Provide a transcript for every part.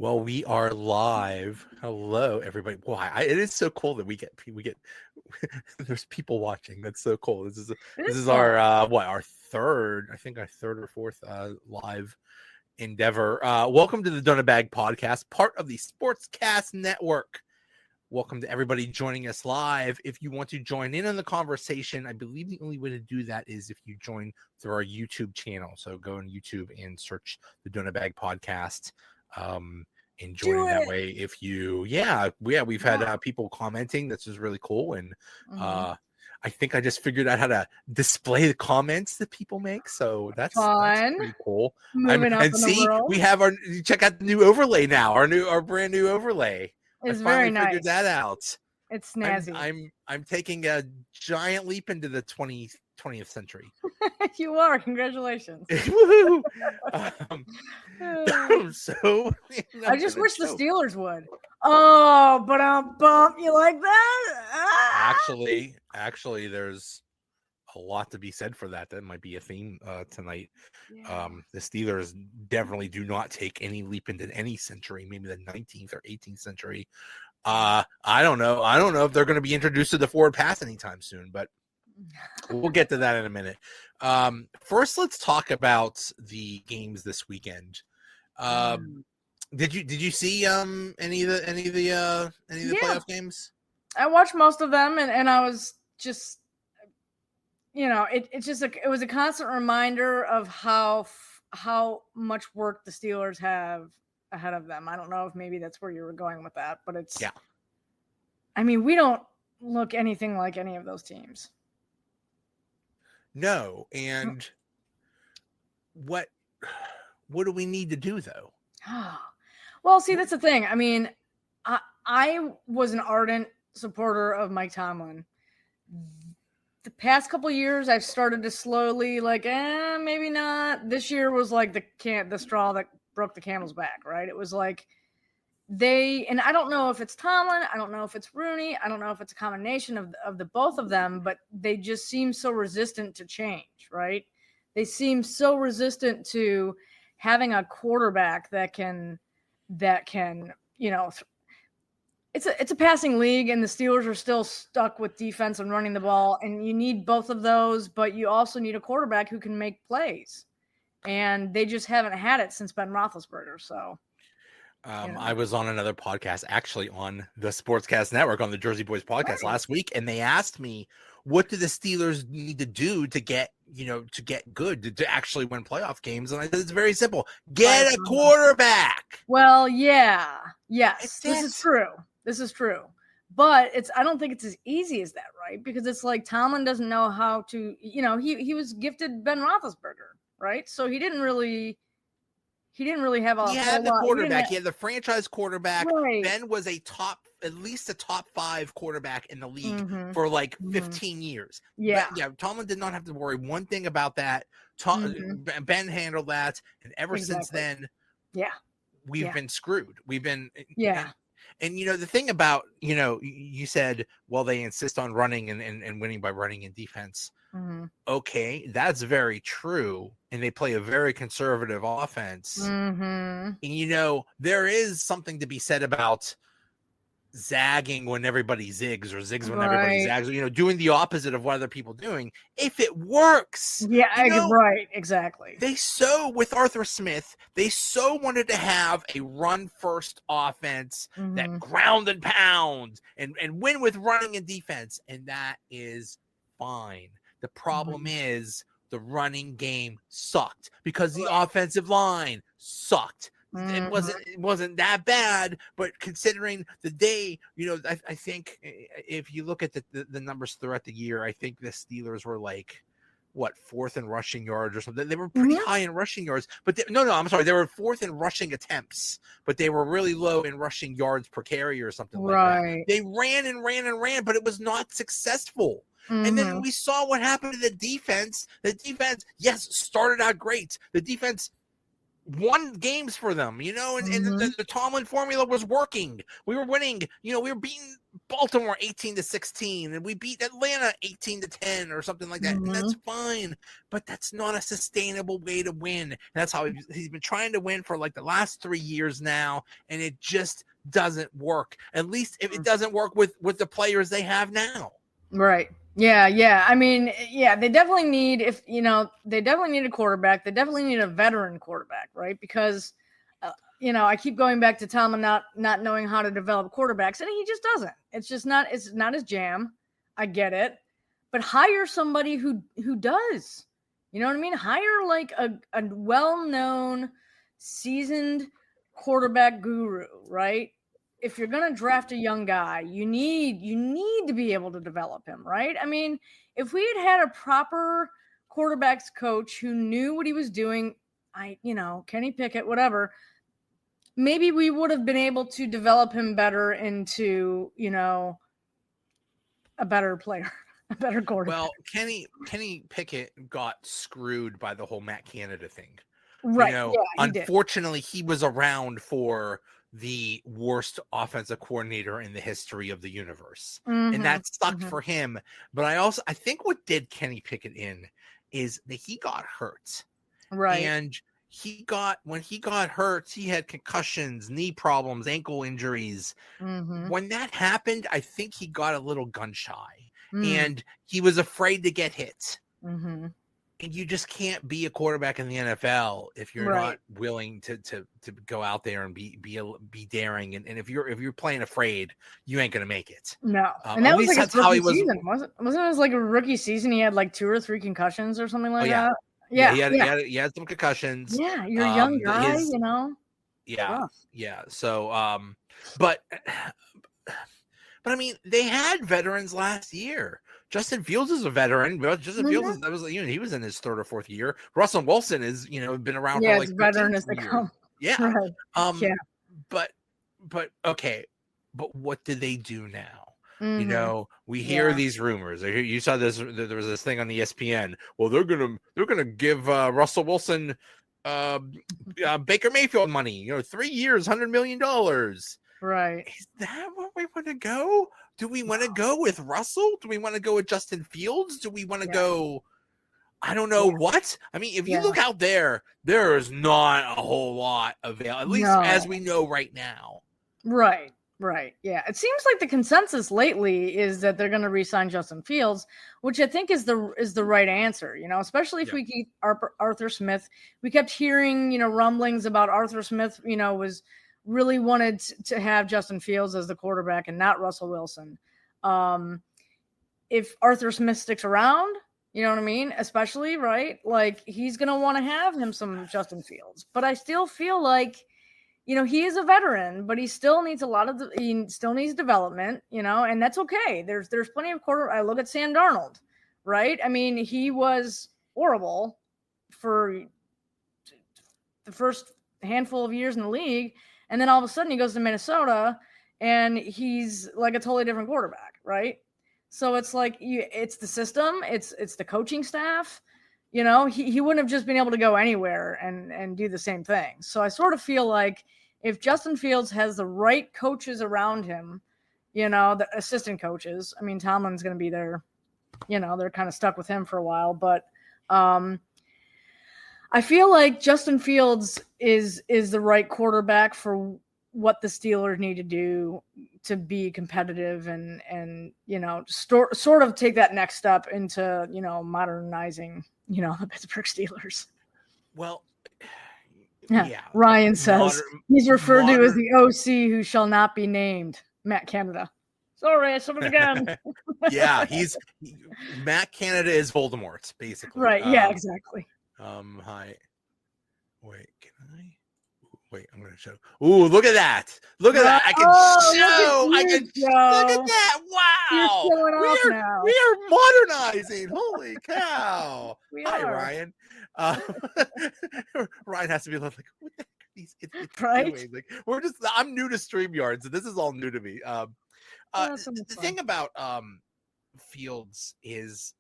Well, we are live. Hello, everybody. Why? It is so cool that we get there's people watching. That's so cool. This is our our third, I think our third or fourth live endeavor. Welcome to the Donut Bag Podcast, part of the Sportscast Network. Welcome to everybody joining us live. If you want to join in on the conversation, I believe the only way to do that is if you join through our YouTube channel. So go on YouTube and search the Donut Bag Podcast. And join that way. If you, we've had people commenting. This is really cool. And I think I just figured out how to display the comments that people make. So that's pretty cool. And see, we have check out the new overlay now. Our brand new overlay. It's very nice. Figured that out. It's snazzy. I'm taking a giant leap into the 20th century. You are. Congratulations. Woohoo! So I just wish the Steelers would. Oh, but bump. You like that? Actually, there's a lot to be said for that. That might be a theme tonight. Yeah. The Steelers definitely do not take any leap into any century, maybe the 19th or 18th century. I don't know. I don't know if they're going to be introduced to the forward pass anytime soon, but we'll get to that in a minute. First, let's talk about the games this weekend. Did you see any of the playoff games? I watched most of them, and I was just, it was a constant reminder of how much work the Steelers have ahead of them. I don't know if maybe that's where you were going with that, but it's I mean, we don't look anything like any of those teams. No, and what do we need to do though? Well, see, that's the thing. I mean, I was an ardent supporter of Mike Tomlin. The past couple of years, I've started to slowly maybe not. This year was like the straw that broke the camel's back, right? It was like and I don't know if it's Tomlin, I don't know if it's Rooney, I don't know if it's a combination of the both of them, but they just seem so resistant to change, right? They seem so resistant to having a quarterback that can it's a passing league, and the Steelers are still stuck with defense and running the ball, and you need both of those, but you also need a quarterback who can make plays, and they just haven't had it since Ben Roethlisberger. So I was on another podcast, actually on the Sportscast Network, on the Jersey Boys podcast last week, and they asked me, what do the Steelers need to do to get good, to actually win playoff games? And I said, it's very simple. Get a quarterback. Well, yes, this is true. But I don't think it's as easy as that, right? Because it's like Tomlin doesn't know how to, he was gifted Ben Roethlisberger, right? So he didn't really have a. He had the quarterback. He had the franchise quarterback. Right. Ben was at least a top 5 quarterback in the league for 15 years. Yeah. Tomlin did not have to worry one thing about that. Ben handled that. And ever since then, we've been screwed. We've been. And the thing about, you said, well, they insist on running and winning by running in defense. Mm-hmm. Okay, that's very true. And they play a very conservative offense. Mm-hmm. And, there is something to be said about zagging when everybody zigs, or zigs when everybody zags, doing the opposite of what other people are doing. If it works. Yeah, right. Exactly. With Arthur Smith, they wanted to have a run first offense that ground and pound and win with running and defense. And that is fine. The problem is the running game sucked because the offensive line sucked. It wasn't that bad, but considering the day, I think if you look at the numbers throughout the year, I think the Steelers were fourth in rushing yards or something. They were pretty high in rushing yards, but I'm sorry, they were fourth in rushing attempts, but they were really low in rushing yards per carry or something like that. They ran and ran and ran, but it was not successful. And then we saw what happened to the defense. The defense, started out great. The defense won games for them, and the Tomlin formula was working. We were winning. We were beating Baltimore 18-16, and we beat Atlanta 18-10 or something like that. And that's fine, but that's not a sustainable way to win. And that's how he's been trying to win for like the last 3 years now, and it just doesn't work. At least if it doesn't work with the players they have now. Right. Yeah. I mean, yeah, they definitely need they definitely need a quarterback. They definitely need a veteran quarterback, right? Because I keep going back to Tomlin not knowing how to develop quarterbacks, and he just doesn't. It's not his jam. I get it. But hire somebody who does. You know what I mean? Hire like a well-known, seasoned quarterback guru, right? If you're going to draft a young guy, you need to be able to develop him, right? I mean, if we had a proper quarterbacks coach who knew what he was doing, Kenny Pickett, whatever, maybe we would have been able to develop him better into, a better player, a better quarterback. Well, Kenny Pickett got screwed by the whole Matt Canada thing. Right. Unfortunately, he was around for the worst offensive coordinator in the history of the universe. And that sucked for him. But I think what did Kenny Pickett in is that he got hurt. Right. And when he got hurt, he had concussions, knee problems, ankle injuries. When that happened, I think he got a little gun shy and he was afraid to get hit. And you just can't be a quarterback in the NFL if you're not willing to go out there and be daring. And if you're playing afraid, you ain't gonna make it. No, and that was like his rookie season, wasn't it? Like a rookie season. He had like 2 or 3 concussions or something like that. Yeah, he had some concussions. Yeah, you're a young guy, Yeah. So, but I mean, they had veterans last year. Justin Fields is a veteran. Justin Fields he was in his 3rd or 4th year. Russell Wilson is been around for like veteran as they come. Yeah. But okay. But what do they do now? We hear these rumors. You saw this. There was this thing on the ESPN. Well, they're gonna give Russell Wilson, Baker Mayfield money. 3 years, $100 million. Right. Is that what we want to go? Do we want to go with Russell? Do we want to go with Justin Fields? Do we want to go? I don't know what. I mean, if you look out there is not a whole lot available, at least as we know right now. Right. Yeah. It seems like the consensus lately is that they're going to re-sign Justin Fields, which I think is the right answer, especially if we keep Arthur Smith. We kept hearing, rumblings about Arthur Smith, was really wanted to have Justin Fields as the quarterback and not Russell Wilson. If Arthur Smith sticks around, you know what I mean? Especially, right? Like, he's going to want to have him some Justin Fields. But I still feel like, he is a veteran, but he still needs he still needs development, and that's okay. There's plenty of I look at Sam Darnold, right? I mean, he was horrible for the first handful of years in the league. And then all of a sudden he goes to Minnesota and he's like a totally different quarterback, right? So it's like it's the system, it's the coaching staff. He wouldn't have just been able to go anywhere and do the same thing. So I sort of feel like if Justin Fields has the right coaches around him, the assistant coaches, I mean, Tomlin's going to be there, they're kind of stuck with him for a while, but I feel like Justin Fields is the right quarterback for what the Steelers need to do to be competitive and sort of take that next step into, modernizing, the Pittsburgh Steelers. Well, yeah. Ryan says he's referred to as the OC who shall not be named, Matt Canada. Sorry, I said it again. Yeah, Matt Canada is Voldemort, basically. Right. Yeah, exactly. Hi. Wait, can I? Wait, I'm going to show. Ooh, look at that. Look at that. I can show. Look at that. Wow. You're showing off now. We are modernizing. Holy cow. Hi, Ryan. Ryan has to be like, what the heck are these idiots doing? Like, I'm new to StreamYard, so this is all new to me. The thing about Fields is,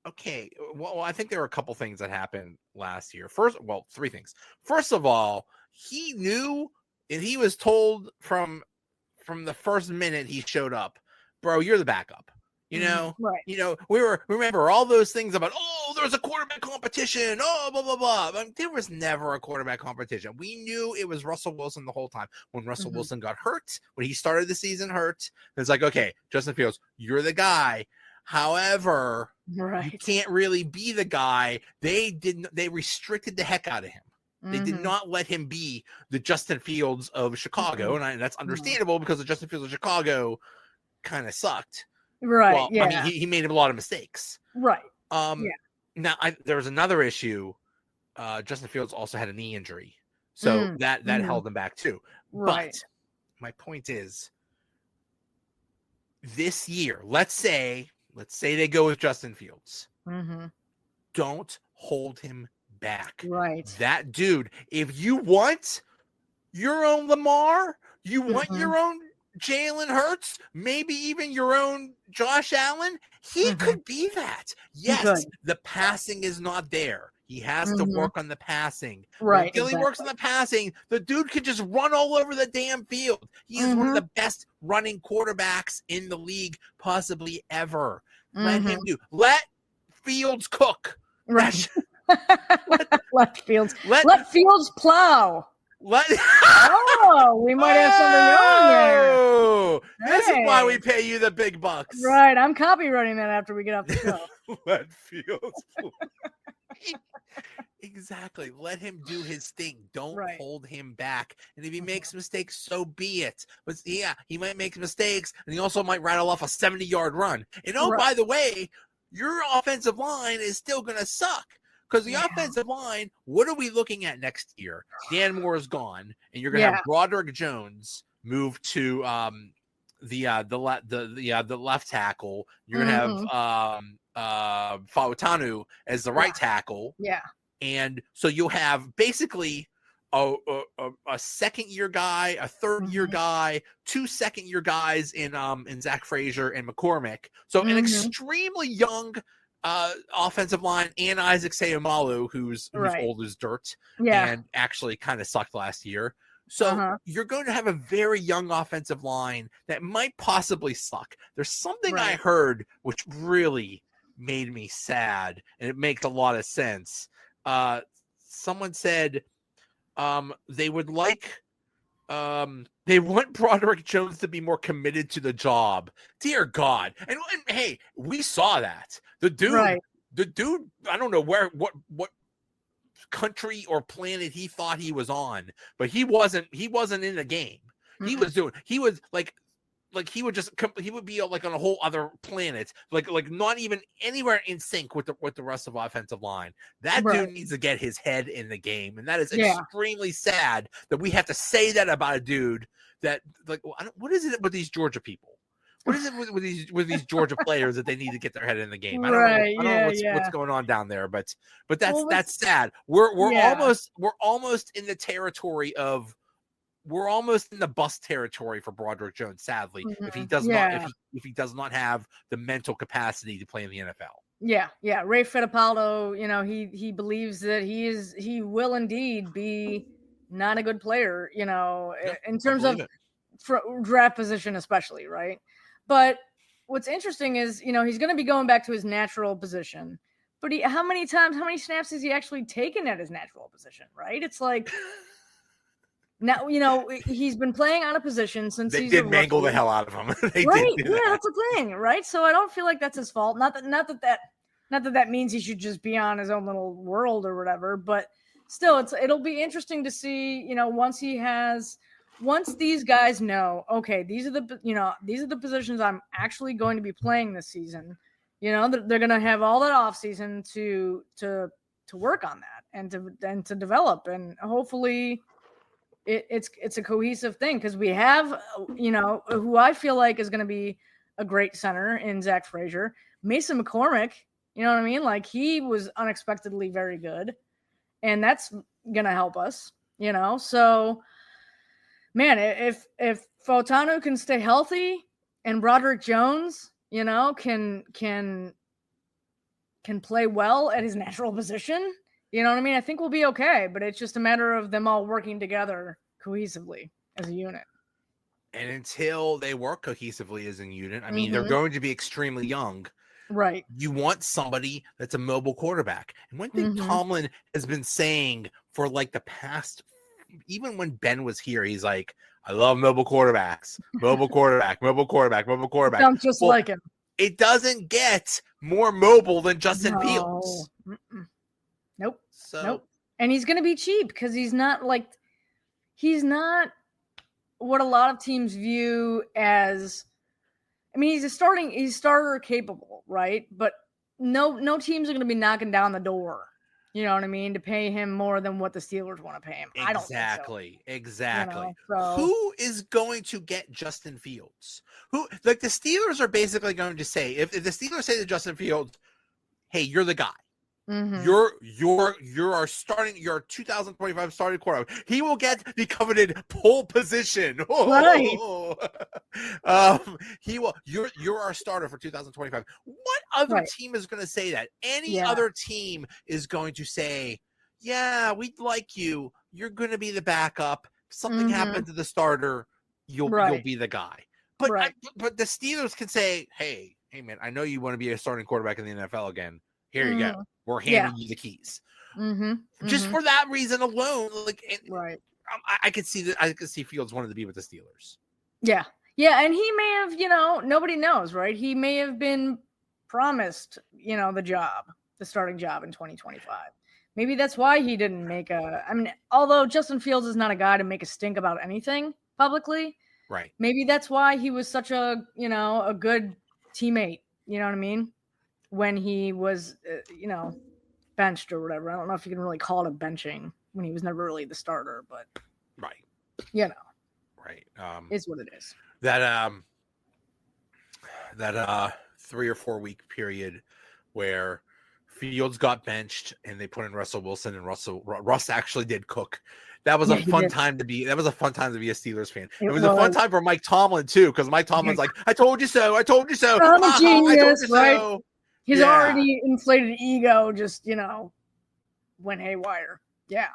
okay, well, I think there were a couple things that happened last year. 3 things. First of all, he knew, and he was told from the first minute he showed up bro, you're the backup. Right. Remember all those things about, there's a quarterback competition. Oh, blah, blah, blah. I mean, there was never a quarterback competition. We knew it was Russell Wilson the whole time. When Russell Wilson got hurt, when he started the season hurt, it's like, okay, Justin Fields, you're the guy. However, you can't really be the guy. They restricted the heck out of him. They did not let him be the Justin Fields of Chicago. And that's understandable because the Justin Fields of Chicago kind of sucked. Right. Well, yeah. I mean, he made a lot of mistakes. Right. Now there was another issue. Justin Fields also had a knee injury, so that held him back too. Right. But my point is, this year, let's say they go with Justin Fields. Don't hold him back. Right. That dude, if you want your own Lamar, you want your own Jalen Hurts, maybe even your own Josh Allen, he could be that. Yes, the passing is not there. He has to work on the passing. Right. Until he works on the passing, the dude can just run all over the damn field. He is one of the best running quarterbacks in the league, possibly ever. Let him do. Let Fields cook. Right. Let Fields plow. We might have something on there. This is why we pay you the big bucks. Right. I'm copywriting that after we get off the show. Let Fields play. Exactly. Let him do his thing. Don't hold him back. And if he makes mistakes, so be it. But yeah, he might make mistakes, and he also might rattle off a 70-yard run. And by the way, your offensive line is still going to suck. Because the offensive line, what are we looking at next year? Dan Moore is gone, and you're going to have Broderick Jones move to the left tackle. You're going to have Fautanu as the right tackle. Yeah. And so you'll have basically a second-year guy, a third-year guy, 2 second-year guys in Zach Frazier and McCormick. So an extremely young offensive line, and Isaac Seumalo, who's old as dirt and actually kind of sucked last year. So you're going to have a very young offensive line that might possibly suck. There's something I heard which really made me sad, and it makes a lot of sense. Someone said they would they want Broderick Jones to be more committed to the job. Dear God. And hey, we saw that. The dude, I don't know what country or planet he thought he was on, but he wasn't in the game. He was he would be like on a whole other planet, like not even anywhere in sync with the rest of the offensive line. That dude needs to get his head in the game, and that is extremely sad that we have to say that about a dude that what is it with these Georgia people? What is it with these Georgia players that they need to get their head in the game? I don't know what's going on down there, but that's sad. We're almost in the territory of. We're almost in the bust territory for Broderick Jones, sadly, if he does not have the mental capacity to play in the NFL. Yeah. Ray Fittipaldo, he believes that he will indeed be not a good player, in terms of draft position, especially, right? But what's interesting is, he's going to be going back to his natural position. But how many snaps has he actually taken at his natural position, right? It's like. Now, he's been playing on a position since they did mangle the hell out of him. That's the thing, right? So I don't feel like that's his fault. Not that means he should just be on his own little world or whatever. But still, it'll be interesting to see. Once these guys know, okay, these are the positions I'm actually going to be playing this season. They're going to have all that offseason to work on that and to develop, and hopefully. It's a cohesive thing because we have, who I feel like is going to be a great center in Zach Frazier, Mason McCormick. You know what I mean? Like he was unexpectedly very good, and that's going to help us. So man, if Fautanu can stay healthy and Broderick Jones, can play well at his natural position. You know what I mean? I think we'll be okay, but it's just a matter of them all working together cohesively as a unit. And until they work cohesively as a unit, I mean, they're Mhm. going to be extremely young. Right. You want somebody that's a mobile quarterback. And one thing Mhm. Tomlin has been saying for like the past, even when Ben was here, he's like, I love mobile quarterbacks, mobile quarterback, mobile quarterback, mobile quarterback. Sounds just Well, like him. it doesn't get more mobile than Justin No. Fields. Mm-mm. Nope. So, Nope. And he's going to be cheap because he's not what a lot of teams view as. I mean, he's starter capable, right? But no teams are going to be knocking down the door. You know what I mean? To pay him more than what the Steelers want to pay him. I don't think so. Exactly. So Who is going to get Justin Fields? Who, like, the Steelers are basically going to say, if the Steelers say to Justin Fields, hey, you're the guy. mhm. You're our 2025 starting quarterback. He will get the coveted pole position. Right. He will. You're our starter for 2025. What other Right. team is going to say that? Any Yeah. other team is going to say, yeah, we'd like you. You're going to be the backup. If something happened to the starter, you'll be the guy. But Right. but the Steelers can say, hey man, I know you want to be a starting quarterback in the NFL again. Here you go. We're handing you the keys. Just for that reason alone, like, right. I could see that. I could see Fields wanted to be with the Steelers. Yeah. Yeah. And he may have, nobody knows, right? He may have been promised, the starting job in 2025. Maybe that's why he didn't although Justin Fields is not a guy to make a stink about anything publicly. Right. Maybe that's why he was such a good teammate. You know what I mean? When he was, benched or whatever. I don't know if you can really call it a benching when he was never really the starter, but right. Right. Is what it is. That 3 or 4 week period where Fields got benched and they put in Russell Wilson, and Russ actually did cook. That was a fun time to be. That was a fun time to be a Steelers fan. It was a fun time for Mike Tomlin too, because Mike Tomlin's like, "I told you so. I told you so. I'm a genius, right? So." His already inflated ego just went haywire. Yeah.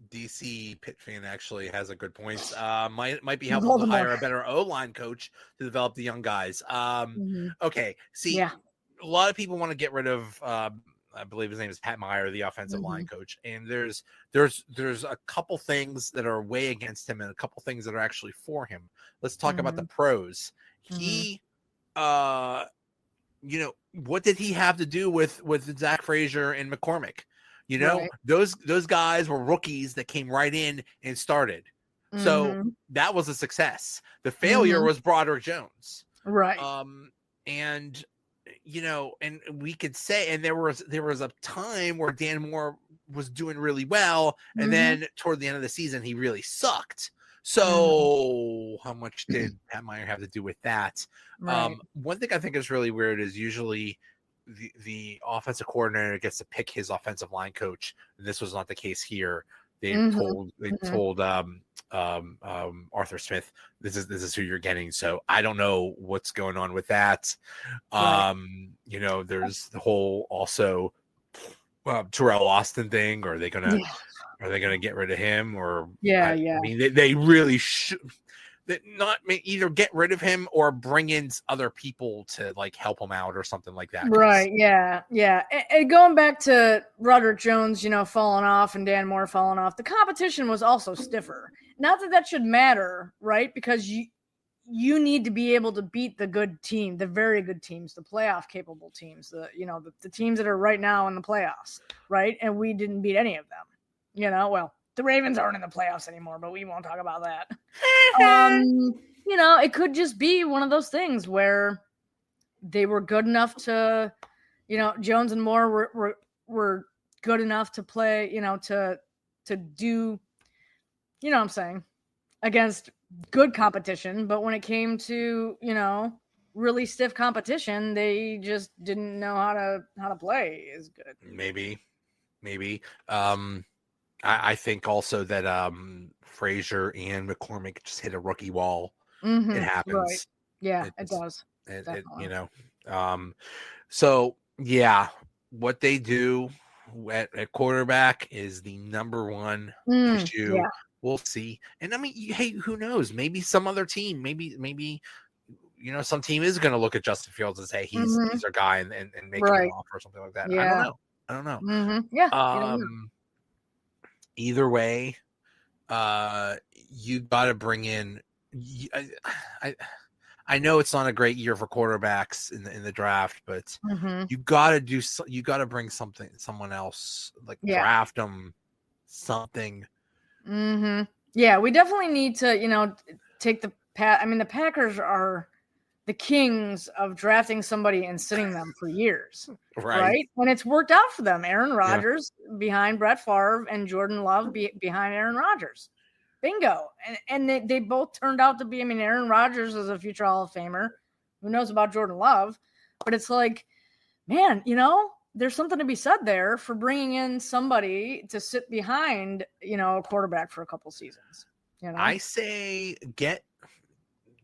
DC Pitt fan actually has a good point. Might be helpful to hire a better O-line coach to develop the young guys. Okay. See, a lot of people want to get rid of I believe his name is Pat Meyer, the offensive line coach. And there's a couple things that are way against him and a couple things that are actually for him. Let's talk about the pros. He what did he have to do with Zach Frazier and McCormick? Those guys were rookies that came right in and started. So that was a success. The failure was Broderick Jones. Right. And and we could say, and there was a time where Dan Moore was doing really well, and then toward the end of the season he really sucked. So how much did Pat Meyer have to do with that? Right. One thing I think is really weird is usually the offensive coordinator gets to pick his offensive line coach. And this was not the case here. They told Arthur Smith, this is who you're getting. So I don't know what's going on with that. Right. There's the whole also Terrell Austin thing. Are they gonna get rid of him? Or I mean, they really should. Not either get rid of him or bring in other people to like help him out or something like that. Right. Yeah. And going back to Broderick Jones, falling off and Dan Moore falling off, the competition was also stiffer. Not that should matter, right? Because you need to be able to beat the good team, the very good teams, the playoff capable teams, the teams that are right now in the playoffs, right? And we didn't beat any of them. The Ravens aren't in the playoffs anymore, but we won't talk about that. It could just be one of those things where they were good enough to, Jones and Moore were good enough to play, to do, what I'm saying, against good competition. But when it came to, really stiff competition, they just didn't know how to play as good. Maybe. I think also that Frazier and McCormick just hit a rookie wall. It happens. Right. Yeah, it does. So yeah, what they do at quarterback is the number one issue We'll see. And I mean, hey, who knows? Maybe some other team, maybe some team is going to look at Justin Fields and say he's our guy and make him an Right. offer or something like that. Yeah. I don't know. Yeah. You don't know. Either way, you got to bring in. I know it's not a great year for quarterbacks in the draft, but you got to bring someone else, like draft them something. Yeah, we definitely need to, take the I mean, the Packers are the kings of drafting somebody and sitting them for years, right? And it's worked out for them. Aaron Rodgers behind Brett Favre and Jordan Love behind Aaron Rodgers. Bingo. And they both turned out to be, I mean, Aaron Rodgers is a future Hall of Famer. Who knows about Jordan Love? But it's like, man, there's something to be said there for bringing in somebody to sit behind, a quarterback for a couple seasons. I say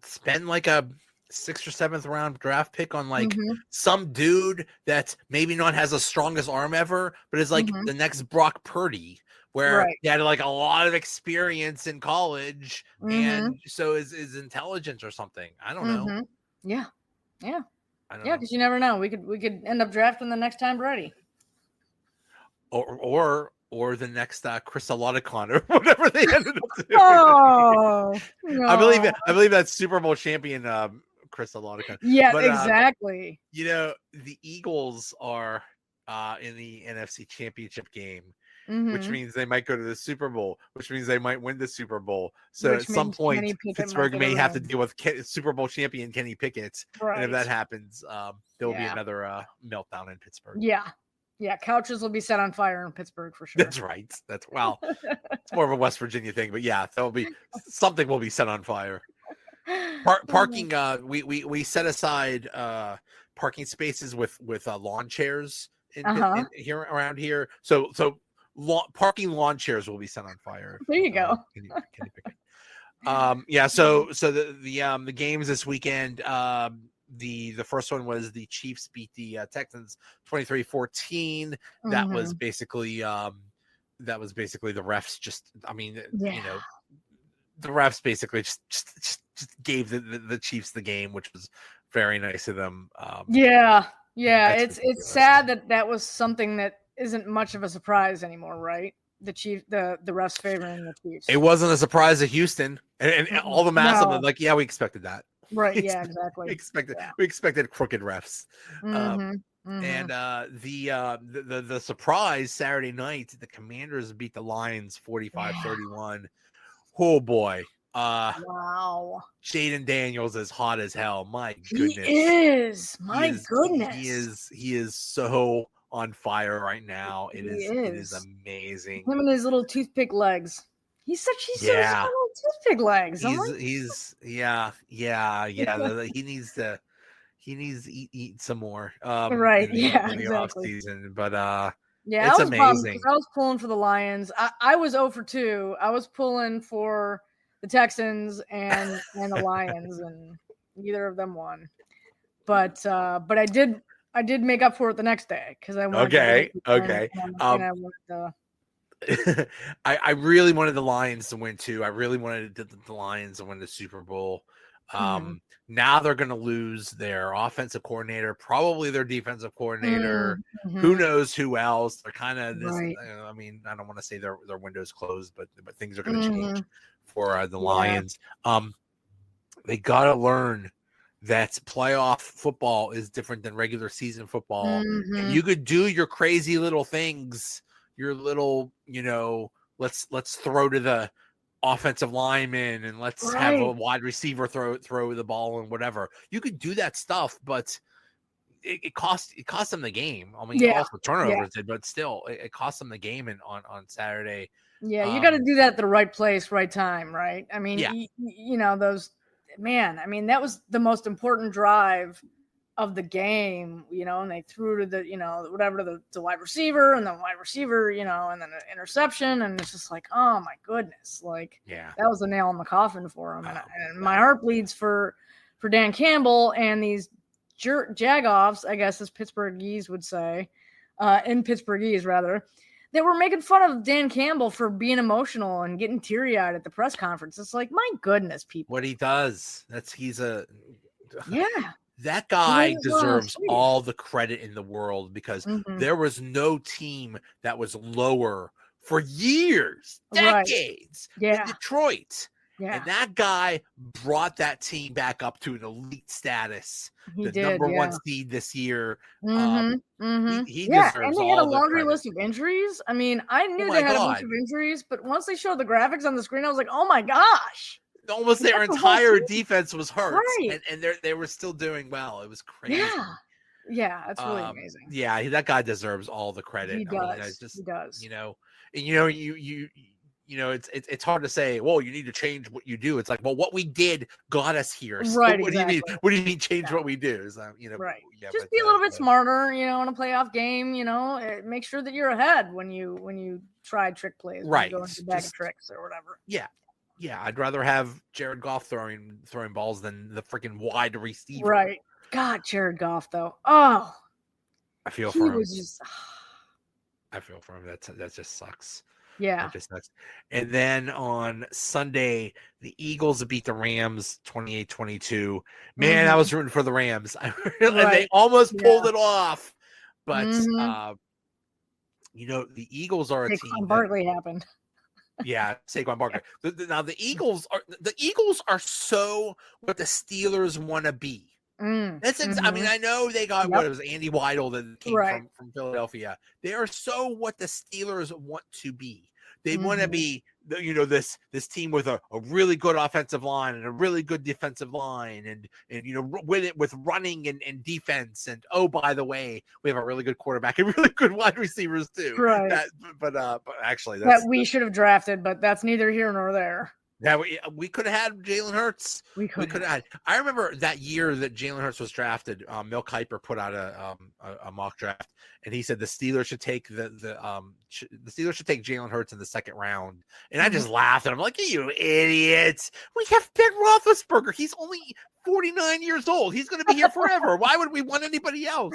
spend like a 6th or 7th round draft pick on like some dude that maybe not has the strongest arm ever, but is like the next Brock Purdy, where he had like a lot of experience in college, and so is intelligence or something. I don't know. Yeah. Because you never know. We could end up drafting the next Tom Brady, or the next Chris Olodokon or whatever they ended up doing. Oh, no. I believe that Super Bowl champion Chris Olodokon. Yeah, but, exactly. The Eagles are in the NFC Championship game, which means they might go to the Super Bowl, which means they might win the Super Bowl. So at some point, Pittsburgh may have to deal with Super Bowl champion Kenny Pickett. Right. And if that happens, there'll be another meltdown in Pittsburgh. Yeah, couches will be set on fire in Pittsburgh for sure. That's right. It's more of a West Virginia thing, but yeah, there'll be something will be set on fire. Parking. We set aside parking spaces with lawn chairs in here around here. So parking lawn chairs will be set on fire. There you go. Can you pick it? So the games this weekend. The first one was the Chiefs beat the Texans 23-14. That was basically the refs just. I mean, the refs basically just gave the Chiefs the game, which was very nice of them. It's sad that was something that isn't much of a surprise anymore, right? The refs favoring the Chiefs. It wasn't a surprise to Houston and all the mass of them. Like, we expected that. Right. Yeah, exactly. We expected crooked refs. And the surprise Saturday night, the Commanders beat the Lions 45-31. Oh boy. Wow. Jaden Daniels is hot as hell. My goodness. He is. Goodness. He is so on fire right now. It is amazing. Him and his little toothpick legs. He's such little toothpick legs. He needs to eat some more. Right. In the off season, but it's amazing. I was pulling for the Lions. I was 0 for 2. I was pulling for the Texans and the Lions, and neither of them won. But I did make up for it the next day because I wanted. Okay. And I wanted I really wanted the Lions to win too. I really wanted the Lions to win the Super Bowl. Now they're going to lose their offensive coordinator, probably their defensive coordinator. Who knows who else? They're kind of this. Right. I mean, I don't want to say their window's closed, but things are going to change for the Lions. They got to learn that playoff football is different than regular season football. And you could do your crazy little things, your little, let's throw to the offensive lineman and let's have a wide receiver throw the ball and whatever. You could do that stuff, but it cost them the game. I mean, also turnovers did, but still, it cost them the game on Saturday. Yeah, you got to do that at the right place, right time, right? I mean, those. Man, I mean, that was the most important drive of the game, and they threw to the, the wide receiver and the wide receiver, and then an interception. And it's just like, oh my goodness. Like, that was a nail in the coffin for him. And my heart bleeds for Dan Campbell and these jagoffs, I guess, as Pittsburghese would say, in Pittsburghese rather. they were making fun of Dan Campbell for being emotional and getting teary-eyed at the press conference. It's like, my goodness, people. What he does, Yeah. That guy He deserves sweet. all the credit in the world because there was no team that was lower for years, decades than Detroit. Yeah. And that guy brought that team back up to an elite status. He did, number one seed this year. He and deserves they had a all the laundry credit. list of injuries. I mean, I knew Oh they my had a bunch God. of injuries, but once they showed the graphics on the screen, I was like, oh my gosh. Almost their That's the whole entire team. defense was hurt, Right. and they were still doing well. It was crazy. Yeah, that's really amazing. Yeah, that guy deserves all the credit. He does. I mean, it's just, he does. You know, and it's hard to say, well, you need to change what you do. It's like, well, what we did got us here. So Right. what do you mean? What do you mean change what we do? So, right. Yeah, Just be a little bit smarter, in a playoff game, make sure that you're ahead when you try trick plays, right? When you go into the bag of tricks or whatever. Yeah, I'd rather have Jared Goff throwing balls than the freaking wide receiver. Right. God, Jared Goff though. Oh, I feel for him. I feel for him. That just sucks. Yeah. That just sucks. And then on Sunday, the Eagles beat the Rams 28-22. Man, I was rooting for the Rams. And they almost pulled it off. But the Eagles are a team. Barkley happened. Yeah, Saquon Barkley. Now the Eagles are so what the Steelers want to be. That's I mean, I know they got what it was Andy Weidel that came from Philadelphia. They are so what the Steelers want to be. They want to be this team with a really good offensive line and a really good defensive line and with it with running and defense, and oh, by the way, we have a really good quarterback and really good wide receivers too. Right. But actually that we should have drafted, but that's neither here nor there. Yeah, we could have had Jalen Hurts. We could have had. I remember that year that Jalen Hurts was drafted. Mel Kiper put out a mock draft, and he said the Steelers should take the Steelers should take Jalen Hurts in the second round. And I just laughed, and I'm like, "You idiots! We have Ben Roethlisberger. He's only 49 years old. He's going to be here forever. Why would we want anybody else?"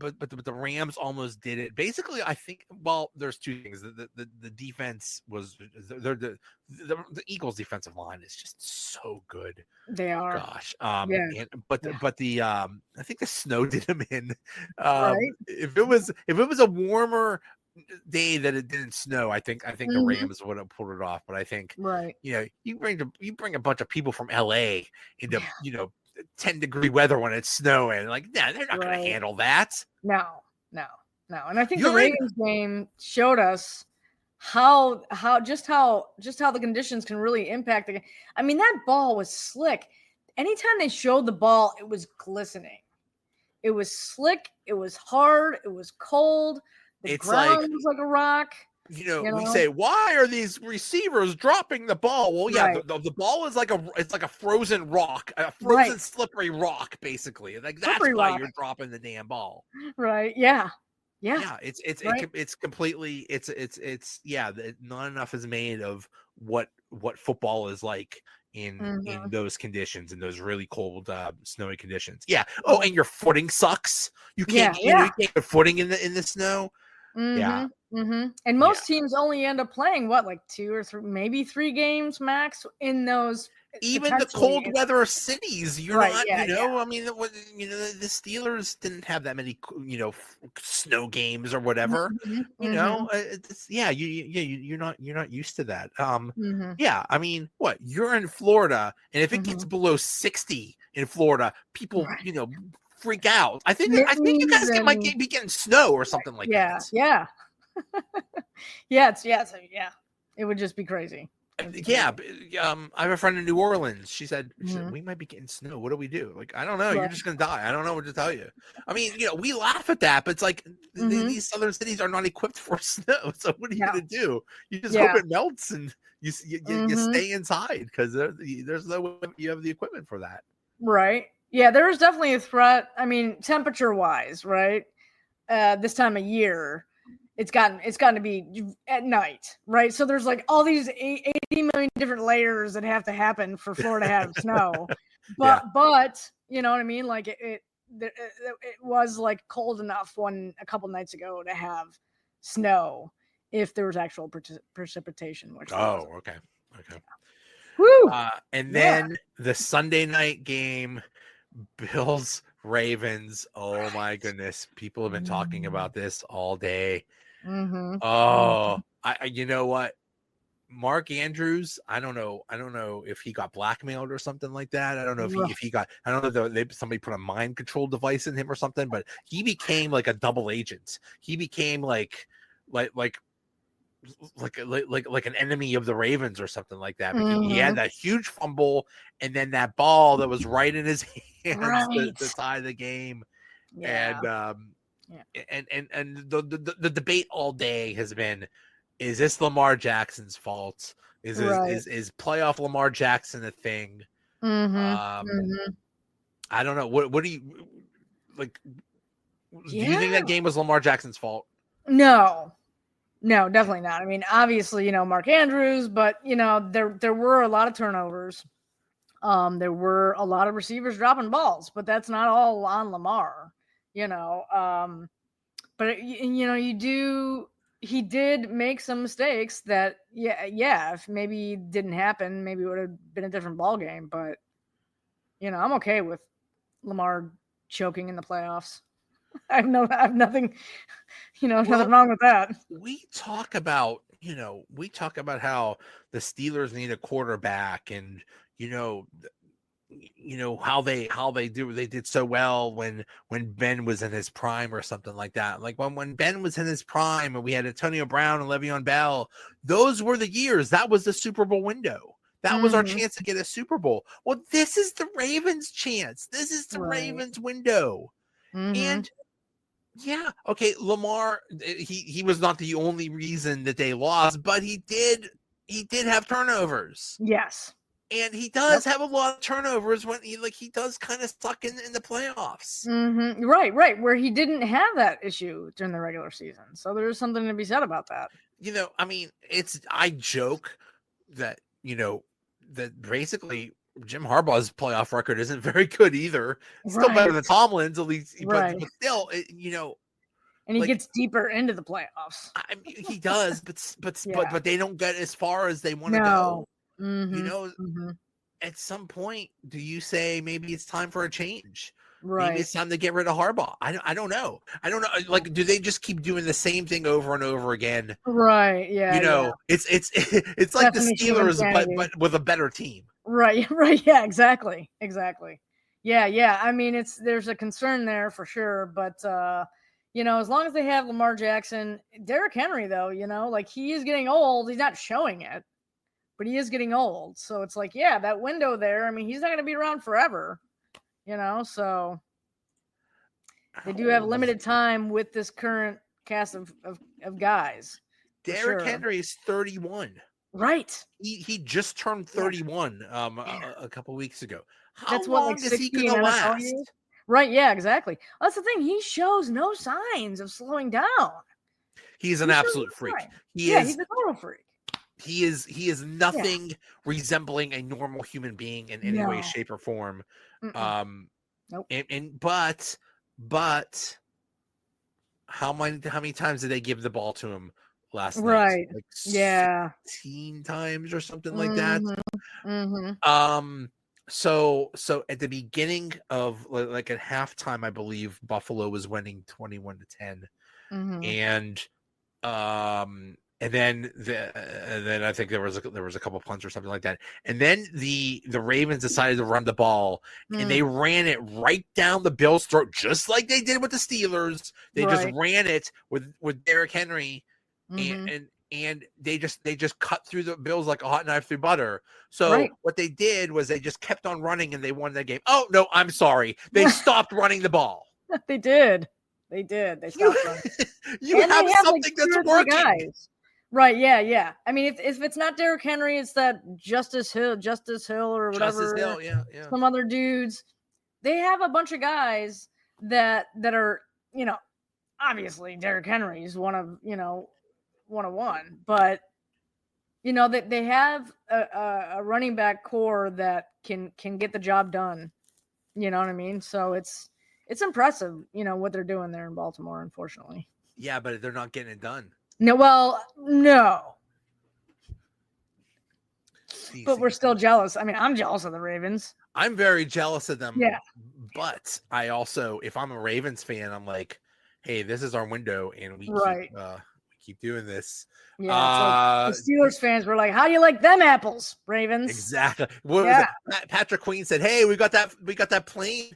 But the Rams almost did it. Basically, I think. Well, there's two things. The defense was the Eagles' defensive line is just so good. They are. Gosh. But I think the snow did them in. If it was a warmer day that it didn't snow, I think the Rams would have pulled it off. But I think you bring a bunch of people from LA into 10-degree weather when it's snowing. Like, they're not going to handle that. No. And I think the Ravens game showed us how the conditions can really impact the game. I mean, that ball was slick. Anytime they showed the ball, it was glistening. It was slick. It was hard. It was cold. The ground was like a rock. We say, why are these receivers dropping the ball? Well, the ball is like a frozen rock, a frozen slippery rock, basically. Like that's why you're dropping the damn ball. Right. Yeah. It's completely not enough is made of what football is like in those conditions, in those really cold, snowy conditions. Yeah. Oh, and your footing sucks. You can't you can't get footing in the snow. Yeah. And most teams only end up playing like 2 or 3, maybe 3 games max in those. Even the cold weather cities, you're not. I mean, the Steelers didn't have that many, snow games or whatever. You're not used to that. Yeah. I mean, what you're in Florida, and if it gets below 60 in Florida, people, freak out. I think you guys might be getting snow or something like that. Yeah. It would just be crazy. Yeah, I have a friend in New Orleans. She said we might be getting snow. What do we do? Like, I don't know. You're just gonna die. I don't know what to tell you. I mean, we laugh at that, but it's like these southern cities are not equipped for snow. So what are you gonna do? You just hope it melts and you stay inside because there's no way you have the equipment for that. Right. Yeah, there is definitely a threat. I mean, temperature-wise, right? This time of year, it's gotten to be at night, right? So there's like all these 80 million different layers that have to happen for Florida to have snow. But you know what I mean? Like it was like cold enough a couple nights ago to have snow if there was actual precipitation. Which there wasn't. Okay. Woo! And then the Sunday night game, Bills Ravens. Oh my goodness, people have been talking about this all day. Oh, you know what? Mark Andrews, I don't know if he got blackmailed or something like that. I don't know if he got, I don't know if somebody put a mind control device in him or something, but he became like a double agent. He became like an enemy of the Ravens or something like that. But he had that huge fumble and then that ball that was right in his hands to tie the game. Yeah. And the debate all day has been, is this Lamar Jackson's fault? Is playoff Lamar Jackson a thing? I don't know. What do you like? Do you think that game was Lamar Jackson's fault? No, definitely not. I mean, obviously, Mark Andrews, but there were a lot of turnovers. There were a lot of receivers dropping balls, but that's not all on Lamar. But he did make some mistakes that, if maybe didn't happen, maybe it would have been a different ball game. But I'm okay with Lamar choking in the playoffs. I have nothing, nothing wrong with that. We talk about how the Steelers need a quarterback, and how they did so well when Ben was in his prime or something like that. Like when Ben was in his prime and we had Antonio Brown and Le'Veon Bell, those were the years. That was the Super Bowl window. That was our chance to get a Super Bowl. Well, this is the Ravens' chance. This is the Ravens' window. And yeah, okay, Lamar, he was not the only reason that they lost, but he did have turnovers. Yes. And he does have a lot of turnovers when he does kind of suck in the playoffs. Right. Where he didn't have that issue during the regular season. So there's something to be said about that. I mean, I joke that, that basically Jim Harbaugh's playoff record isn't very good either. It's still better than Tomlin's, at least. But still, and he gets deeper into the playoffs. I mean, he does, but they don't get as far as they want to go. At some point, do you say maybe it's time for a change? Maybe it's time to get rid of Harbaugh. I don't know. Like, do they just keep doing the same thing over and over again? Right. Yeah. It's like the Steelers, but with a better team. Right. Yeah, exactly. Yeah. I mean, there's a concern there for sure, but as long as they have Lamar Jackson, Derrick Henry, though, he is getting old. He's not showing it, but he is getting old. So it's like, that window there. I mean, he's not going to be around forever, so they do have limited time with this current cast of guys. Derrick Henry is 31. Right. He just turned 31 a couple weeks ago. How That's long is he going to last? Right. Yeah, exactly. That's the thing. He shows no signs of slowing down. He's an absolute freak. He's a total freak. He is nothing resembling a normal human being in any way, shape, or form. Nope. But how many times did they give the ball to him last night? Right. 16 times or something like that. So at the beginning of at halftime, I believe Buffalo was winning 21-10, and then I think there was a couple punts or something like that, and then the Ravens decided to run the ball, and they ran it right down the Bills' throat, just like they did with the Steelers. They just ran it with Derrick Henry, and they just cut through the Bills like a hot knife through butter. So what they did was they just kept on running, and they won that game. Oh no, I'm sorry, they stopped runing the ball. They did. They stopped running. You have something that's working. Guys. Right, yeah. I mean, if it's not Derrick Henry, it's that Justice Hill or whatever. Justice Hill, yeah. Some other dudes. They have a bunch of guys that are, obviously Derrick Henry is one of one, but they have a running back core that can get the job done. You know what I mean? So it's it's impressive, what they're doing there in Baltimore, unfortunately. Yeah, but they're not getting it done. No, well, no. But we're still jealous. I mean, I'm jealous of the Ravens. I'm very jealous of them. Yeah. But I also, if I'm a Ravens fan, I'm like, hey, this is our window, and we keep doing this. Yeah, it's like the Steelers fans were like, "How do you like them apples, Ravens?" Exactly. What was it? Patrick Queen said, "Hey, we got that plane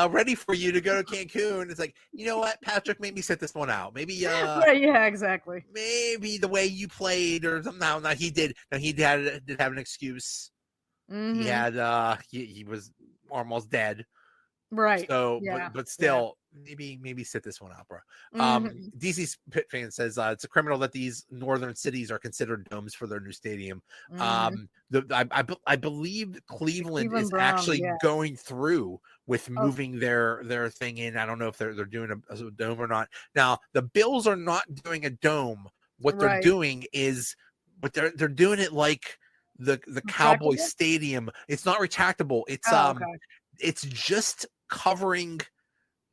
ready for you to go to Cancun." It's like, you know what, Patrick, maybe sit this one out. Maybe yeah, exactly. Maybe the way you played or something. No, he did. No, he did have an excuse. Mm-hmm. He had he was almost dead. Right. So, but still, maybe sit this one out, bro. DC Pit fan says it's a criminal that these northern cities are considered domes for their new stadium. I believe Cleveland is actually going through with moving their thing in. I don't know if they're doing a dome or not. Now, the Bills are not doing a dome. What they're doing is, but they're doing it like the Cowboy Stadium. It's not retractable. It's it's just covering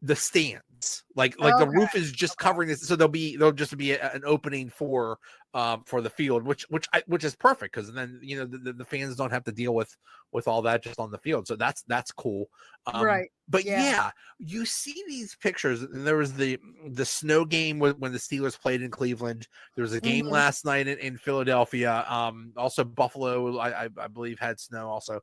the stands, like the roof is just covering this, so there'll just be an opening for the field, which is perfect, because then the fans don't have to deal with all that just on the field, so that's cool. But you see these pictures, and there was the snow game when the Steelers played in Cleveland. There was a game last night in Philadelphia. Also Buffalo, I believe, had snow also.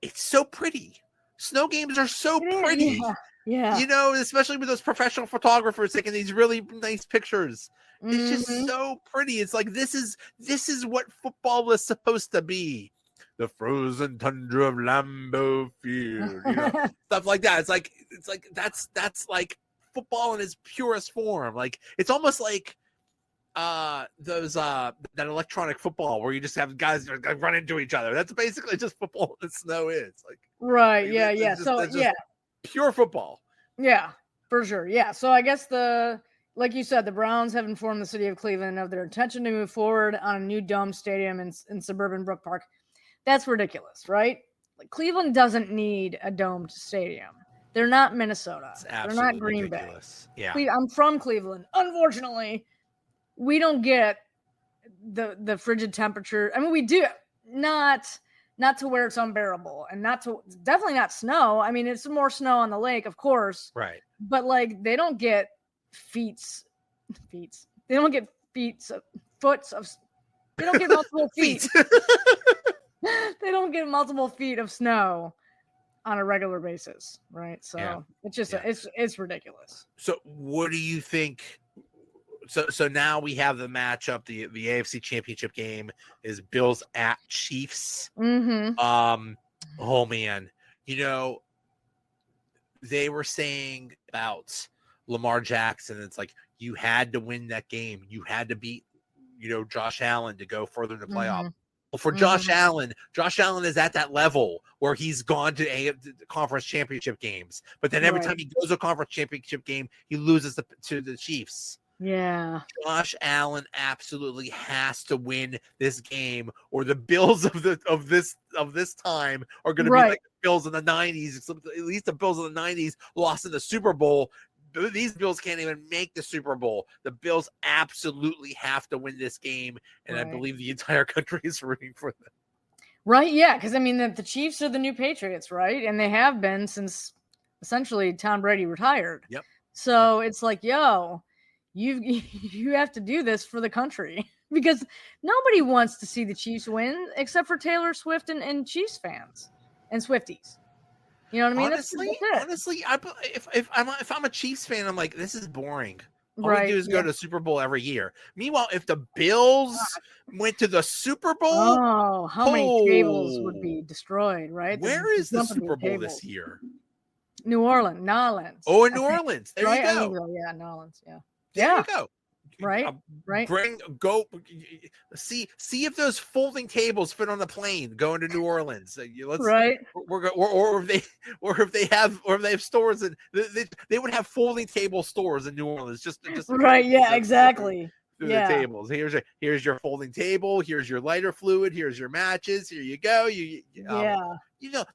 It's so pretty. Snow games are so pretty. Yeah. Especially with those professional photographers taking these really nice pictures. It's just so pretty. It's like this is what football was supposed to be. The frozen tundra of Lambeau Field, stuff like that. It's like that's like football in its purest form. Like, it's almost like those that electronic football where you just have guys run into each other. That's basically just football in the snow is. Like, right. Yeah. So pure football. Yeah, for sure. Yeah. So I guess like you said, the Browns have informed the city of Cleveland of their intention to move forward on a new dome stadium in suburban Brook Park. That's ridiculous, right? Like, Cleveland doesn't need a domed stadium. They're not Minnesota. They're not Green ridiculous. Bay. Yeah. I'm from Cleveland. Unfortunately, we don't get the frigid temperature. I mean, we do not to where it's unbearable, and definitely not snow. I mean, it's more snow on the lake, of course. Right. But like, they don't get feet. They don't get they don't get multiple feet. They don't get multiple feet of snow on a regular basis, right? So it's just it's ridiculous. So what do you think? So now we have the matchup. The AFC Championship game is Bills at Chiefs. Oh man, they were saying about Lamar Jackson. It's like, you had to win that game. You had to beat, Josh Allen to go further in the playoff. Well, for Josh Allen is at that level where he's gone to conference championship games, but then every time he goes to a conference championship game, he loses to the Chiefs. Yeah. Josh Allen absolutely has to win this game, or the Bills of this time are going to be like the Bills in the 90s. At least the Bills of the 90s lost in the Super Bowl. These Bills can't even make the Super Bowl. The Bills absolutely have to win this game, and I believe the entire country is rooting for them. Right, yeah, because I mean, the Chiefs are the new Patriots, right? And they have been since essentially Tom Brady retired. Yep. So it's like, yo, you have to do this for the country, because nobody wants to see the Chiefs win except for Taylor Swift and Chiefs fans and Swifties. You know what I mean? Honestly, if I'm a Chiefs fan, I'm like, this is boring. All we do is go to the Super Bowl every year. Meanwhile, if the Bills went to the Super Bowl, how many tables would be destroyed, right? Where is the Super Bowl this year? New Orleans. Oh, in New Orleans. There you go. Yeah, New Orleans. Yeah. There you go. Right. See if those folding tables fit on the plane going to New Orleans. Or if they have stores, and they would have folding table stores in New Orleans. Just right. Yeah. Exactly. through the tables. Here's your folding table. Here's your lighter fluid. Here's your matches. Here you go.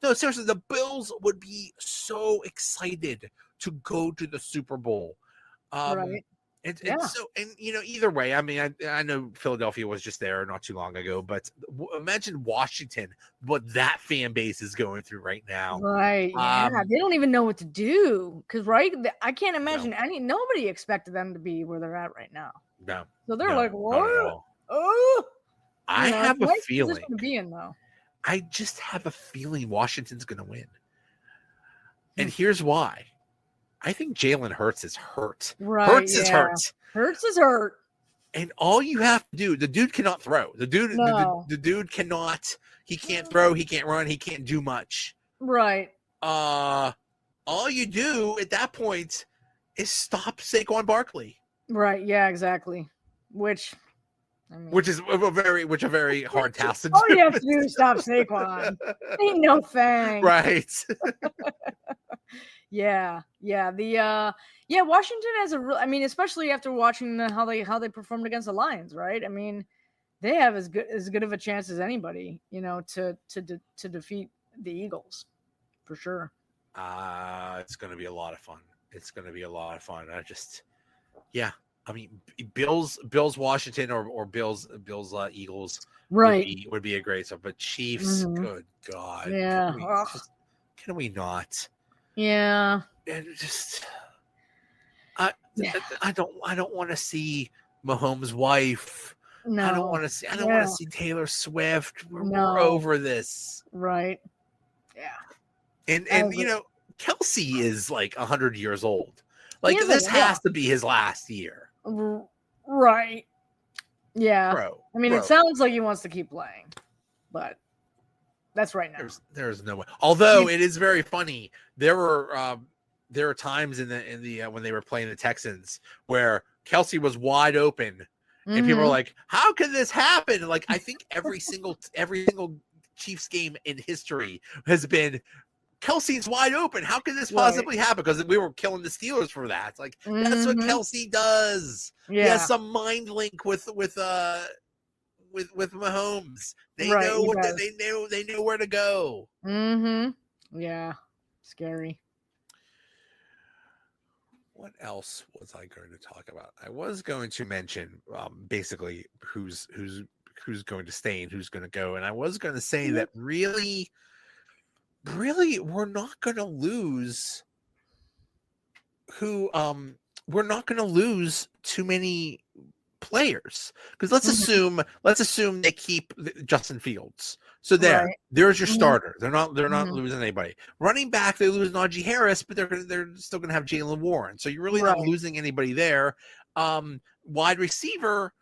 No, seriously, the Bills would be so excited to go to the Super Bowl. Right. And so, either way, I mean, I know Philadelphia was just there not too long ago, but imagine Washington, what that fan base is going through right now. Right. Yeah. They don't even know what to do because, right? I can't imagine nobody expected them to be where they're at right now. No. So they're like, what? I have a feeling. To be in, though. I just have a feeling Washington's going to win. And here's why. I think Jalen Hurts is hurt. Right, Hurts is hurt. Hurts is hurt. And all you have to do, the dude cannot throw. The dude cannot. He can't throw. He can't run. He can't do much. Right. All you do at that point is stop Saquon Barkley. Right. Yeah. Exactly. Which is a very hard task to do. All you have to do is stop Saquon. Ain't no thing. Right. Yeah. Washington has especially after watching how they performed against the Lions, right? I mean, they have as good of a chance as anybody, to defeat the Eagles, for sure. It's going to be a lot of fun. I mean, Bills Washington or Bills Eagles would be a great stuff. But Chiefs, good God, yeah, can we not? Yeah, and just I don't want to see Mahomes' wife. No, I don't want to see Taylor Swift. We're over this, right? Yeah, and Kelsey is like 100 years old. Like this has to be his last year. Right. Yeah. Bro, it sounds like he wants to keep playing, but that's right now. There's no way. Although it is very funny. There were times in the when they were playing the Texans where Kelsey was wide open and people were like, how could this happen? Like, I think every single Chiefs game in history has been Kelsey's wide open. How could this possibly happen? Because we were killing the Steelers for that. It's like that's what Kelsey does. Yeah. He has some mind link with Mahomes. They know they know where to go. Yeah. Scary. What else was I going to talk about? I was going to mention basically who's going to stay and who's going to go, and I was going to say that really we're not going to lose too many players, because let's assume they keep Justin Fields. So there's your starter. They're not losing anybody. Running back, they lose Najee Harris, but they're still going to have Jaylen Warren. So you're really not losing anybody there. Wide receiver,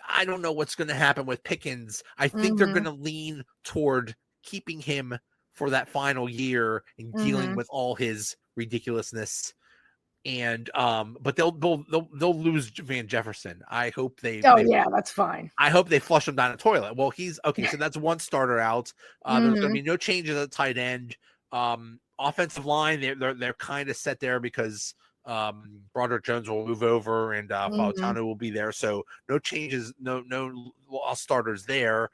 I don't know what's going to happen with Pickens. I think they're going to lean toward keeping him for that final year and dealing with all his ridiculousness. And but they'll lose Van Jefferson. I hope that's fine. I hope they flush him down the toilet. Well, he's okay. So that's one starter out. There's going to be no changes at tight end. Offensive line, they're kind of set there because Broderick Jones will move over and Fautano will be there. So no changes, no starters there.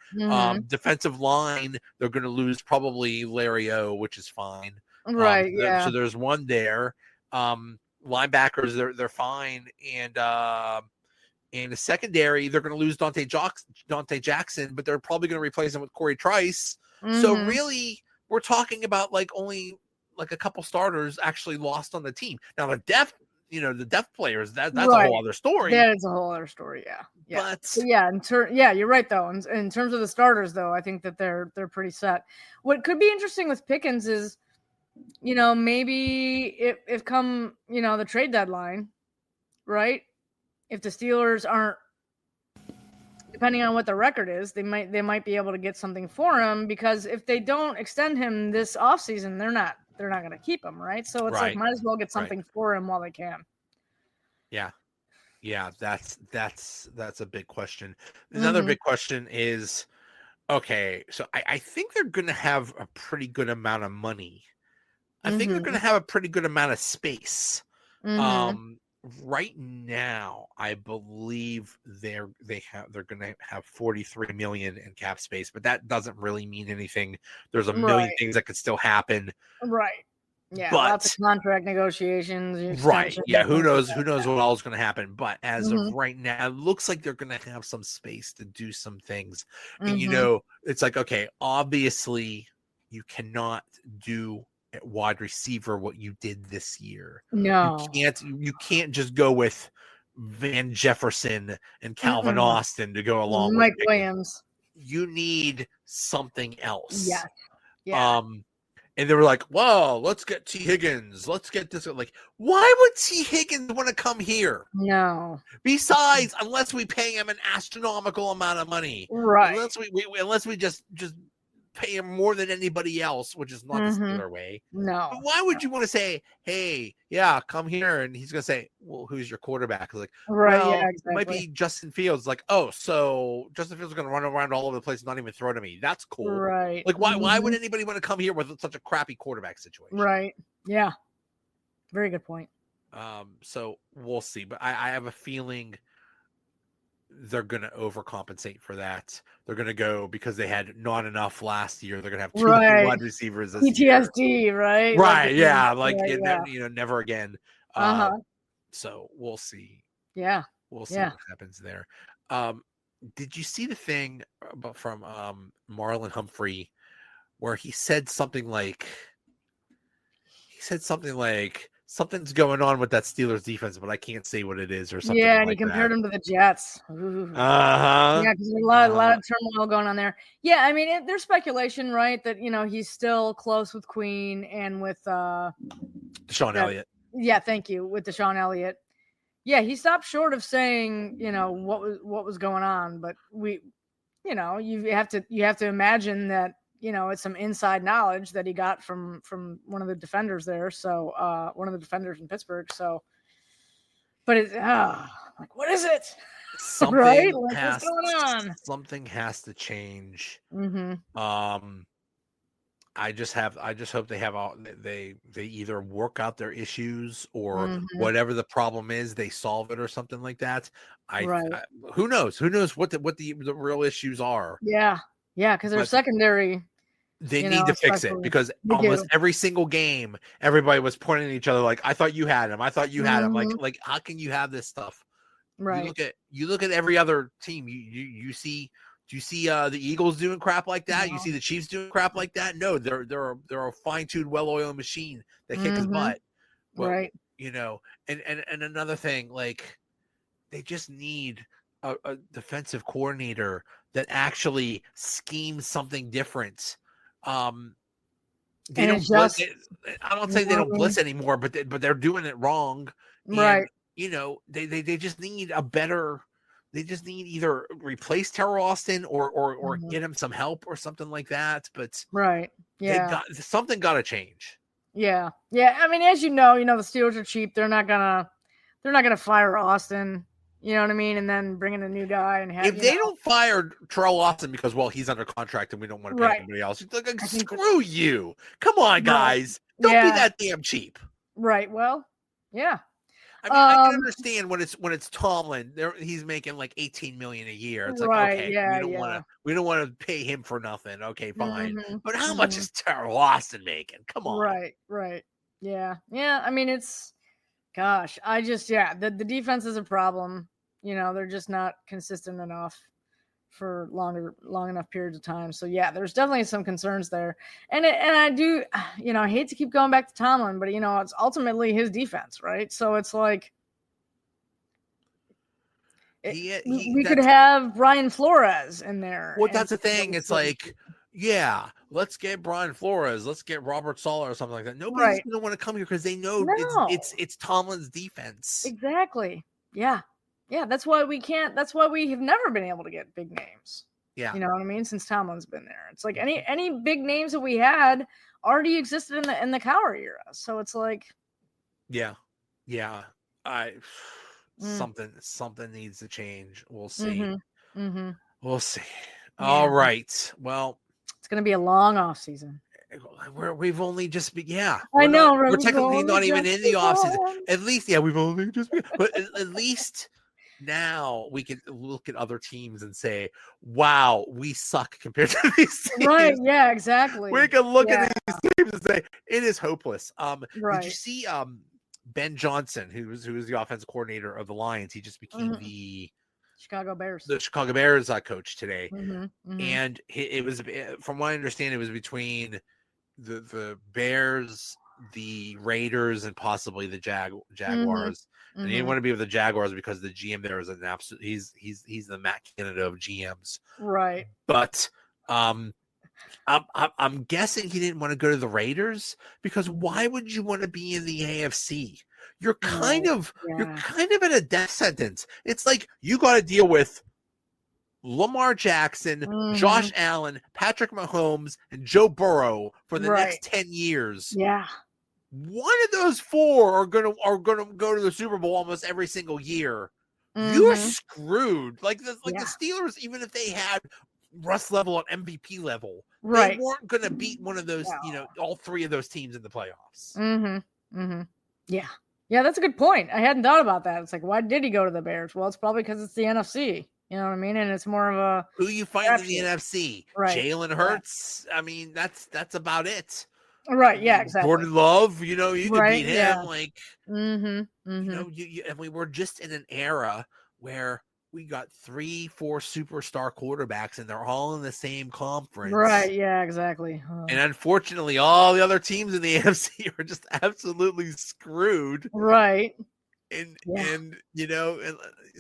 Defensive line, they're going to lose probably Larry O, which is fine. Right. So there's one there. Linebackers, they're fine, and in the secondary, they're going to lose Dante Jackson, but they're probably going to replace him with Corey Trice. So really, we're talking about only a couple starters actually lost on the team. Now the depth players, that's a whole other story. That is a whole other story. Yeah. But you're right though. In terms of the starters, though, I think that they're pretty set. What could be interesting with Pickens is, maybe if come, the trade deadline, right? If the Steelers aren't, depending on what the record is, they might be able to get something for him, because if they don't extend him this offseason, they're not going to keep him, right? So it's might as well get something for him while they can. Yeah. That's a big question. Another big question is, okay, so I think they're going to have a pretty good amount of money. I think they're going to have a pretty good amount of space. right now, I believe they're going to have 43 million in cap space, but that doesn't really mean anything. There's a million Right. things that could still happen. Right. Yeah, lots of But contract negotiations, right, extensions, yeah, who things like knows? that. Who knows what all is going to happen? But as of Mhm. right now, it looks like they're going to have some space to do some things. And Mhm. it's like, okay, obviously, you cannot do at wide receiver what you did this year. No. You can't just go with Van Jefferson and Calvin Mm-mm. Austin to go along with Mike Pickens. Williams. You need something else. Yes. Yeah. And they were like, "Whoa, let's get T. Higgins. Let's get this." Like, why would T. Higgins want to come here? No. Besides, unless we pay him an astronomical amount of money, Right. unless we just pay him more than anybody else, which is not the Mhm. Steeler way. No. But why would you want to say, "Hey, yeah, come here," and he's gonna say, "Well, who's your quarterback?" Like, Right. Yeah. well, it might Exactly. be Justin Fields. Like, oh, so Justin Fields is gonna run around all over the place, and not even throw to me. That's cool. Right. Like, why would Mhm. anybody want to come here with such a crappy quarterback situation? Right. Yeah. Very good point. So we'll see, but I have a feeling they're going to overcompensate for that. They're going to go because they had not enough last year. They're going to have too many Right. wide receivers this year. PTSD. Right. Right? Yeah. Like Right. Yeah. never again. Uh huh. So we'll see. Yeah. We'll see Yeah. what happens there. Um, did you see the thing from Marlon Humphrey where he said something like? Something's going on with that Steelers defense, but I can't say what it is or something Yeah, and he like compared that. him to the Jets. Ooh. Uh-huh. Yeah, because there's a lot of turmoil going on there. Yeah, I mean, there's speculation, right, that he's still close with Queen and with Deshaun Elliott. Yeah, thank you, with Deshaun Elliott. Yeah, he stopped short of saying, what was going on, but you have to imagine that it's some inside knowledge that he got from one of the defenders there. So one of the defenders in Pittsburgh. So, but it's like, what is it? Right? Like, what's going on? Something has to change. Mm-hmm. I just hope they have they either work out their issues or Mm-hmm. whatever the problem is, they solve it or something like that. Right. Who knows what the real issues are. Yeah, because they're secondary. They need to fix it because almost every single game, everybody was pointing at each other like, "I thought you had him. I thought you had him." Like, how can you have this stuff? Right. You look at every other team. You see. Do you see the Eagles doing crap like that? No. You see the Chiefs doing crap like that? No, they're a fine-tuned, well-oiled machine that kick his butt. Well, right. And another thing, like they just need a defensive coordinator that actually schemes something different. They don't blitz. I don't say they don't blitz anymore, but they're doing it wrong. Right. And, they just need a better. They just need either replace Terrell Austin or get him some help or something like that. But right, yeah, something got to change. Yeah. I mean, as the Steelers are cheap. They're not gonna fire Austin. You know what I mean? And then bring in a new guy and have. If they don't fire Terrell Austin because he's under contract and we don't want to pay anybody else, like, screw you! Come on, guys, don't be that damn cheap. Right. Well, yeah. I mean, I can understand when it's Tomlin. He's making like $18 million a year. It's like, okay, we don't want to pay him for nothing. Okay, fine. But how much is Terrell Austin making? Come on. Right. Yeah. I mean, it's, gosh, the defense is a problem. They're just not consistent enough for long enough periods of time. So yeah, there's definitely some concerns there. And I do, I hate to keep going back to Tomlin, but it's ultimately his defense, right? So it's like we could have Brian Flores in there. Well, that's the thing. It's like, yeah, let's get Brian Flores, let's get Robert Saleh or something like that. Nobody's gonna want to come here because they know it's Tomlin's defense. Exactly. Yeah. That's why we can't. That's why we have never been able to get big names. Yeah. You know what I mean? Since Tomlin's been there, it's like any big names that we had already existed in the Cowher era. So it's like, yeah. Something needs to change. We'll see. We'll see. Yeah. All right. Well, it's going to be a long off season. we've only just I know. We're technically not even in the offseason. At least, we've only just but at least now we can look at other teams and say, wow, we suck compared to these teams. Right. Yeah, exactly. We can look at these teams and say it is hopeless. Right. Did you see Ben Johnson, who was the offensive coordinator of the Lions? He just became the Chicago Bears coach today. And it was, from what I understand, it was between the Bears, the Raiders, and possibly the Jaguars. And he didn't want to be with the Jaguars because the GM there is an absolute. He's the Matt Canada of GMs, right? But I'm guessing he didn't want to go to the Raiders because why would you want to be in the AFC? You're kind of in a death sentence. It's like you got to deal with Lamar Jackson, Josh Allen, Patrick Mahomes, and Joe Burrow for the next 10 years. Yeah. One of those four are gonna go to the Super Bowl almost every single year. You're screwed. Like the Steelers, even if they had Russ level and MVP level, they weren't gonna beat one of those, all three of those teams in the playoffs. Yeah. Yeah, that's a good point. I hadn't thought about that. It's like, why did he go to the Bears? Well, it's probably because it's the NFC. You know what I mean? And it's more of a who you find in the NFC. Jalen Hurts. I mean, that's about it. Right. Yeah. Exactly. Jordan Love. You can beat him. Yeah. Like, and we were just in an era where we got 3-4 superstar quarterbacks, and they're all in the same conference. Right. Yeah. Exactly. And unfortunately, all the other teams in the AFC are just absolutely screwed. Right. And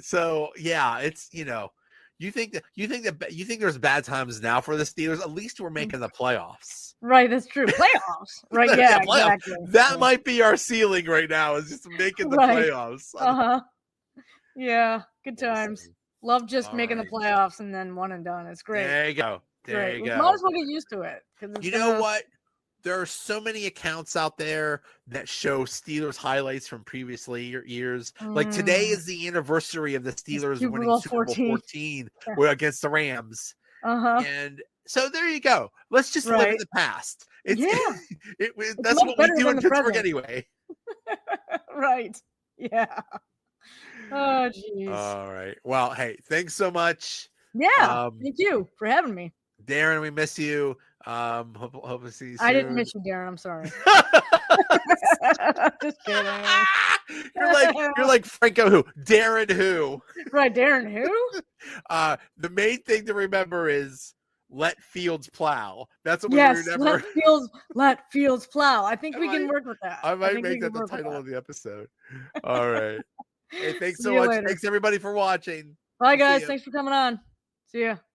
so it's you think there's bad times now for the Steelers. At least we're making the playoffs. Right, that's true. Playoffs. Right, yeah, exactly. That might be our ceiling right now, is just making the playoffs. Yeah, good times. Love just making the playoffs and then one and done. It's great. There you go. There you go. Might as well get used to it. You know what? There are so many accounts out there that show Steelers highlights from previous years. Like today is the anniversary of the Steelers winning Super Bowl 14 against the Rams. And so there you go. Let's just live in the past. That's what we do in Pittsburgh anyway. Right. Yeah. Oh, geez. All right. Well, hey, thanks so much. Yeah. Thank you for having me. Darren, we miss you. Hope to see you soon. I didn't miss you, Darren. I'm sorry. Just kidding. You're like Franco who? Darren who? Right, Darren who? The main thing to remember is let Fields plow. That's what we remember. Let Fields plow. I think we can work with that. I might make that the title of the episode. All right. Hey, thanks so much. Later. Thanks everybody for watching. Bye guys. Thanks for coming on. See ya.